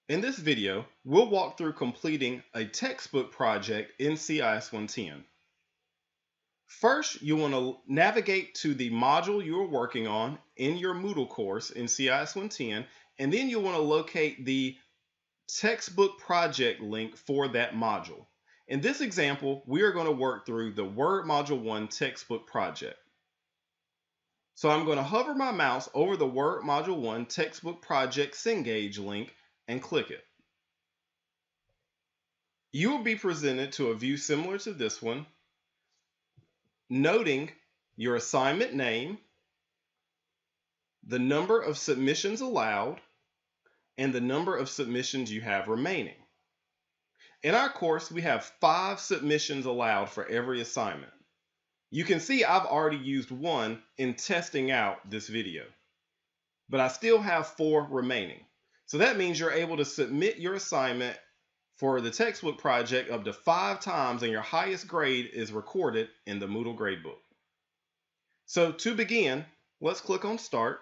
In this video, we'll walk through completing a textbook project in CIS 110. First, you want to navigate to the module you are working on in your Moodle course in CIS 110, and then you'll want to locate the textbook project link for that module. In this example, we are going to work through the Word Module 1 textbook project. So I'm going to hover my mouse over the Word Module 1 textbook project Cengage link and click it. You will be presented to a view similar to this one, noting your assignment name, the number of submissions allowed, and the number of submissions you have remaining. In our course, we have 5 submissions allowed for every assignment. You can see I've already used one in testing out this video, but I still have 4 remaining. So that means you're able to submit your assignment for the textbook project up to 5 times, and your highest grade is recorded in the Moodle gradebook. So to begin, let's click on Start.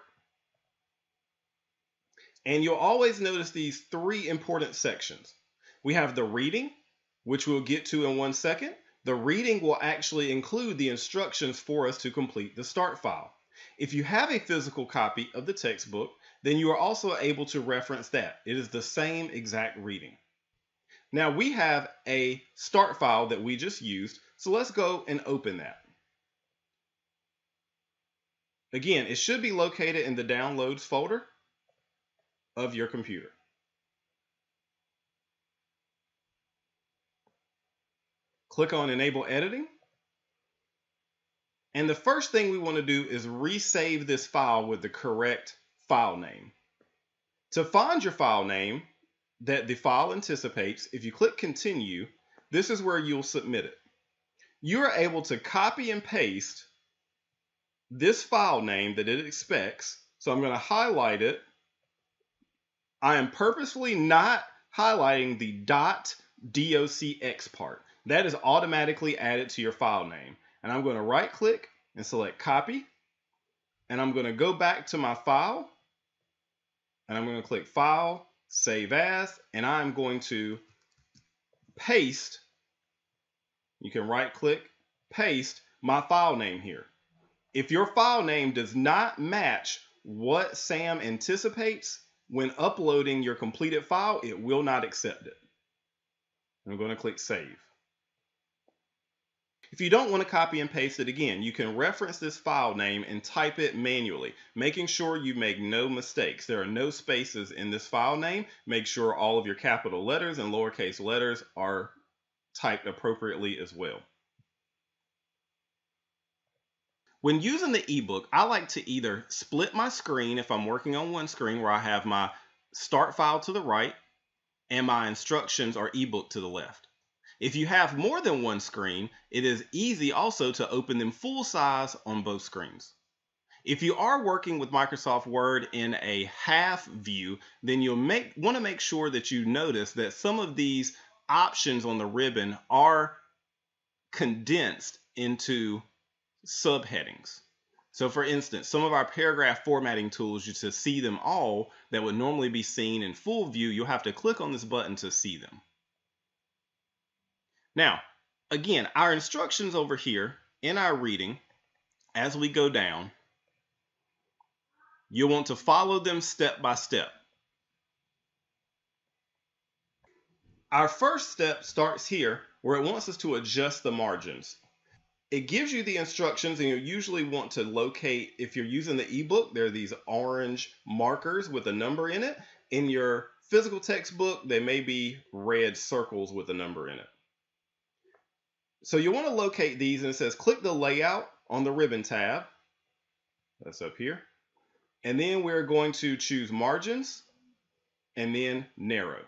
And you'll always notice these 3 important sections. We have the reading, which we'll get to in 1 second. The reading will actually include the instructions for us to complete the start file. If you have a physical copy of the textbook, then you are also able to reference that. It is the same exact reading. Now we have a start file that we just used, so let's go and open that. Again, it should be located in the Downloads folder of your computer. Click on Enable Editing. And the first thing we want to do is resave this file with the correct file name. To find your file name that the file anticipates, if you click Continue, this is where you'll submit it. You are able to copy and paste this file name that it expects. So I'm going to highlight it. I am purposefully not highlighting the .docx part. That is automatically added to your file name. And I'm going to right click and select Copy. And I'm going to go back to my file. And I'm going to click File, Save As. And I'm going to paste. You can right click, paste my file name here. If your file name does not match what SAM anticipates when uploading your completed file, it will not accept it. I'm going to click Save. If you don't want to copy and paste it again, you can reference this file name and type it manually, making sure you make no mistakes. There are no spaces in this file name. Make sure all of your capital letters and lowercase letters are typed appropriately as well. When using the ebook, I like to either split my screen if I'm working on one screen where I have my start file to the right and my instructions or ebook to the left. If you have more than one screen, it is easy also to open them full size on both screens. If you are working with Microsoft Word in a half view, then you'll want to make sure that you notice that some of these options on the ribbon are condensed into subheadings. So for instance, some of our paragraph formatting tools, to see them all that would normally be seen in full view, you'll have to click on this button to see them. Now, again, our instructions over here in our reading, as we go down, you'll want to follow them step by step. Our first step starts here where it wants us to adjust the margins. It gives you the instructions, and you usually want to locate, if you're using the ebook, there are these orange markers with a number in it. In your physical textbook, they may be red circles with a number in it. So you want to locate these, and it says click the layout on the ribbon tab. That's up here. And then we're going to choose margins and then narrow.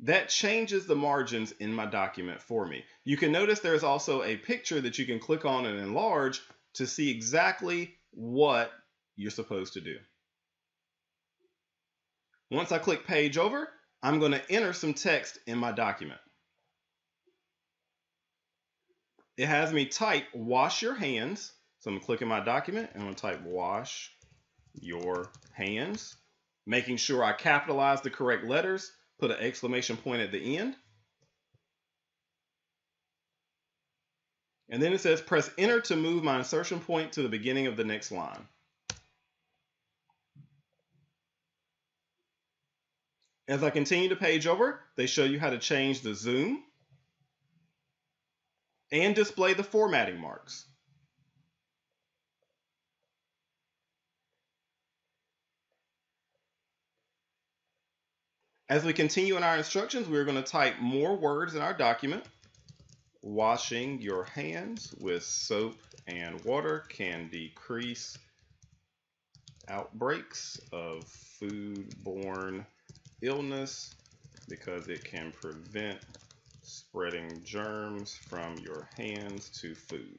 That changes the margins in my document for me. You can notice there's also a picture that you can click on and enlarge to see exactly what you're supposed to do. Once I click Page Over, I'm going to enter some text in my document. It has me type wash your hands. So I'm going to click in my document and I'm going to type wash your hands. Making sure I capitalize the correct letters, put an exclamation point at the end. And then it says press enter to move my insertion point to the beginning of the next line. As I continue to page over, they show you how to change the zoom and display the formatting marks. As we continue in our instructions, we're going to type more words in our document. Washing your hands with soap and water can decrease outbreaks of foodborne illness because it can prevent spreading germs from your hands to food.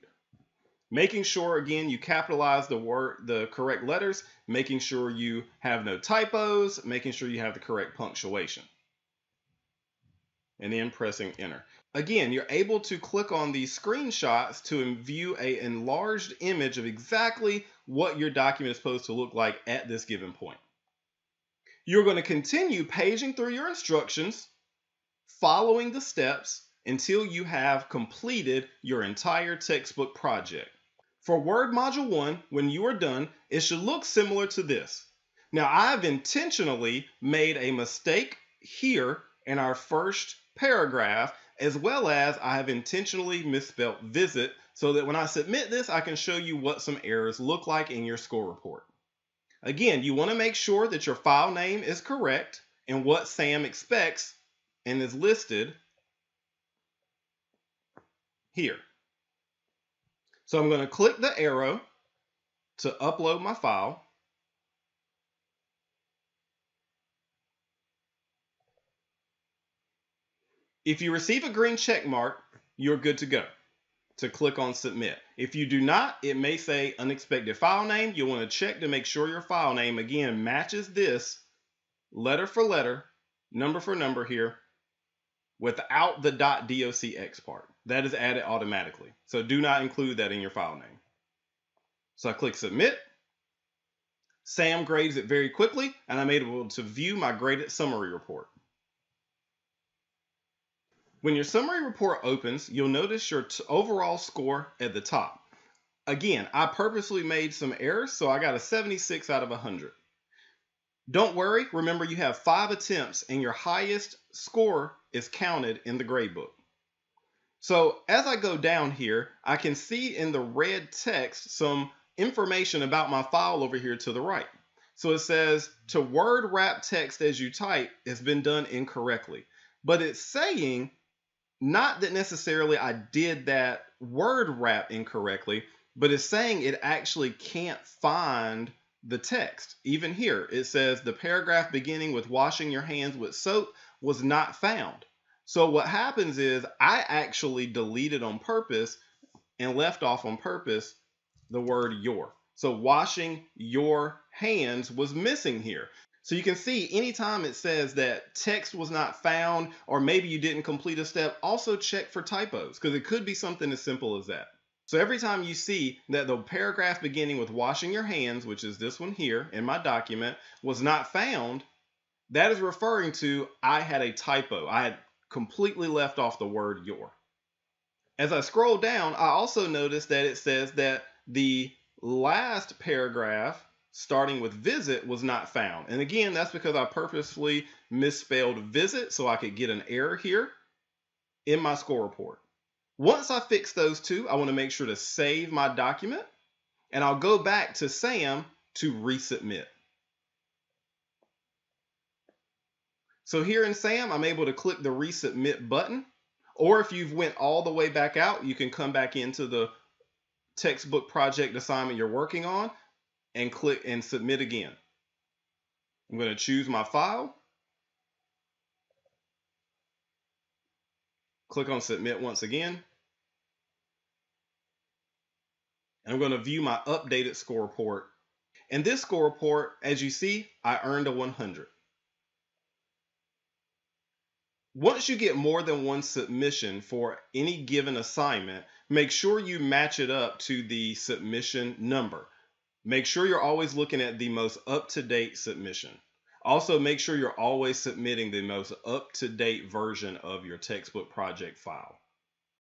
Making sure, again, you capitalize the correct letters, making sure you have no typos, making sure you have the correct punctuation, and then pressing enter. Again, you're able to click on these screenshots to view an enlarged image of exactly what your document is supposed to look like at this given point. You're going to continue paging through your instructions, following the steps until you have completed your entire textbook project. For Word Module 1, when you are done, it should look similar to this. Now, I've intentionally made a mistake here in our first paragraph, as well as I have intentionally misspelled visit, so that when I submit this, I can show you what some errors look like in your score report. Again, you want to make sure that your file name is correct and what Sam expects and is listed here. So I'm going to click the arrow to upload my file. If you receive a green check mark, you're good to go to click on submit. If you do not, it may say unexpected file name. You'll want to check to make sure your file name, again, matches this letter for letter, number for number here, without the .docx part. That is added automatically. So do not include that in your file name. So I click submit. Sam grades it very quickly, and I'm able to view my graded summary report. When your summary report opens, you'll notice your overall score at the top. Again, I purposely made some errors, so I got a 76 out of 100. Don't worry, remember you have 5 attempts and your highest score is counted in the gradebook. So as I go down here, I can see in the red text some information about my file over here to the right. So it says to word wrap text as you type has been done incorrectly. But it's saying not that necessarily I did that word wrap incorrectly, but it's saying it actually can't find the text. Even here, it says the paragraph beginning with washing your hands with soap was not found. So what happens is I actually deleted on purpose and left off on purpose the word your. So washing your hands was missing here. So you can see anytime it says that text was not found or maybe you didn't complete a step, also check for typos because it could be something as simple as that. So every time you see that the paragraph beginning with washing your hands, which is this one here in my document, was not found, that is referring to I had a typo. I had completely left off the word your. As I scroll down, I also noticed that it says that the last paragraph starting with visit was not found. And again, that's because I purposefully misspelled visit so I could get an error here in my score report. Once I fix those two, I want to make sure to save my document and I'll go back to Sam to resubmit. So here in Sam, I'm able to click the resubmit button, or if you've went all the way back out, you can come back into the textbook project assignment you're working on and click and submit again. I'm going to choose my file, click on submit once again, and I'm going to view my updated score report. In this score report, as you see, I earned a 100. Once you get more than one submission for any given assignment, make sure you match it up to the submission number. Make sure you're always looking at the most up-to-date submission. Also, make sure you're always submitting the most up-to-date version of your textbook project file.